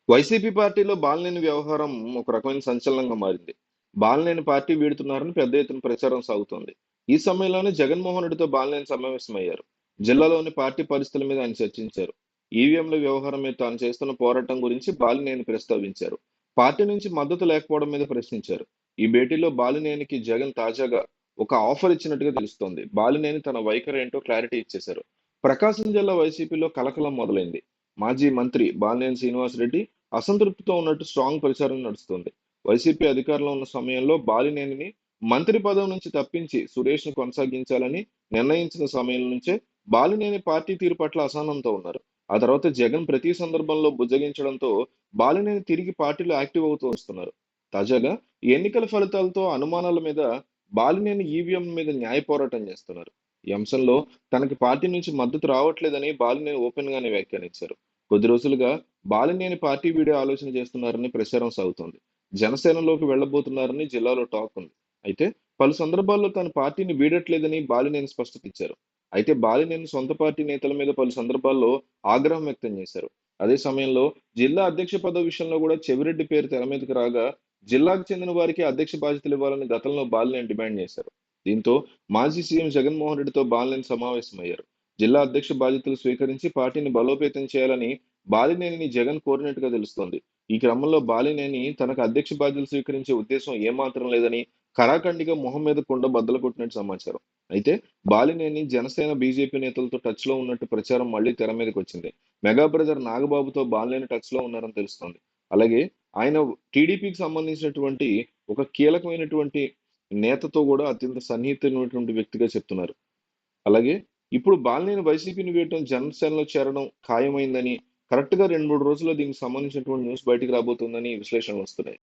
YCP పార్టీలో బాలినేని వ్యవహారం ఒక రకమైన సంచలనంగా మారింది. బాలినేని పార్టీ వీడుతున్నారని పెద్ద ఎత్తున ప్రచారం సాగుతోంది. ఈ సమయంలోనే జగన్మోహన్ రెడ్డితో బాలినేని సమావేశమయ్యారు. జిల్లాలోని పార్టీ పరిస్థితుల మీద ఆయన చర్చించారు. ఈవీఎంల వ్యవహారం మీద తాను చేస్తున్న పోరాటం గురించి బాలినేని ప్రస్తావించారు. పార్టీ నుంచి మద్దతు లేకపోవడం మీద ప్రశ్నించారు. ఈ భేటీలో బాలినేనికి జగన్ తాజాగా ఒక ఆఫర్ ఇచ్చినట్టుగా తెలుస్తోంది. బాలినేని తన వైఖరి ఏంటో క్లారిటీ ఇచ్చేశారు. ప్రకాశం జిల్లా వైసీపీలో కలకలం మొదలైంది. మాజీ మంత్రి బాలినేని శ్రీనివాసరెడ్డి అసంతృప్తితో ఉన్నట్టు స్ట్రాంగ్ ప్రచారం నడుస్తుంది. వైసీపీ అధికారంలో ఉన్న సమయంలో బాలినేనిని మంత్రి పదవి నుంచి తప్పించి సురేష్‌ను కొనసాగించాలని నిర్ణయించిన సమయం నుంచే బాలినేని పార్టీ తీరు పట్ల అసహనంతో ఉన్నారు. ఆ తర్వాత జగన్ ప్రతి సందర్భంలో బుజ్జగించడంతో బాలినేని తిరిగి పార్టీలో యాక్టివ్ అవుతూ వస్తున్నారు. తాజాగా ఈ ఎన్నికల ఫలితాలతో అనుమానాల మీద బాలినేని ఈవీఎం మీద న్యాయ పోరాటం చేస్తున్నారు. ఈ అంశంలో తనకి పార్టీ నుంచి మద్దతు రావట్లేదని బాలినేని ఓపెన్ గానే వ్యాఖ్యానించారు. కొద్ది రోజులుగా బాలినేని పార్టీ వీడే ఆలోచన చేస్తున్నారని ప్రచారం సాగుతోంది. జనసేనలోకి వెళ్లబోతున్నారని జిల్లాలో టాక్ ఉంది. అయితే పలు సందర్భాల్లో తాను పార్టీని వీడట్లేదని బాలినేని స్పష్టత ఇచ్చారు. అయితే బాలినేని సొంత పార్టీ నేతల మీద పలు సందర్భాల్లో ఆగ్రహం వ్యక్తం చేశారు. అదే సమయంలో జిల్లా అధ్యక్ష పదవి విషయంలో కూడా చెవిరెడ్డి పేరు తెర మీదకి రాగా జిల్లాకు చెందిన వారికి అధ్యక్ష బాధ్యతలు ఇవ్వాలని గతంలో బాలినేని డిమాండ్ చేశారు. దీంతో మాజీ సీఎం జగన్మోహన్ రెడ్డితో బాలినేని సమావేశమయ్యారు. జిల్లా అధ్యక్ష బాధ్యతలు స్వీకరించి పార్టీని బలోపేతం చేయాలని బాలినేనిని జగన్ కోరినట్టుగా తెలుస్తోంది. ఈ క్రమంలో బాలినేని తనకు అధ్యక్ష బాధ్యతలు స్వీకరించే ఉద్దేశం ఏమాత్రం లేదని ఖరాఖండిగా మొహం మీద కుండ బద్దలు కొట్టినట్టు సమాచారం. అయితే బాలినేని జనసేన, బీజేపీ నేతలతో టచ్ లో ఉన్నట్టు ప్రచారం మళ్లీ తెర మీదకి వచ్చింది. మెగా బ్రదర్ నాగబాబుతో బాలినేని టచ్ లో ఉన్నారని తెలుస్తోంది. అలాగే ఆయన టీడీపీకి సంబంధించినటువంటి ఒక కీలకమైనటువంటి నేతతో కూడా అత్యంత సన్నిహితమైనటువంటి వ్యక్తిగా చెప్తున్నారు. అలాగే ఇప్పుడు బాలినేని వైసీపీని వీడటం జనసేనలో చేరడం ఖాయమైందని, కరెక్ట్‌గా 2, 3 రోజుల్లో దీనికి సంబంధించినటువంటి న్యూస్ బయటికి రాబోతుందని విశ్లేషణలు వస్తున్నాయి.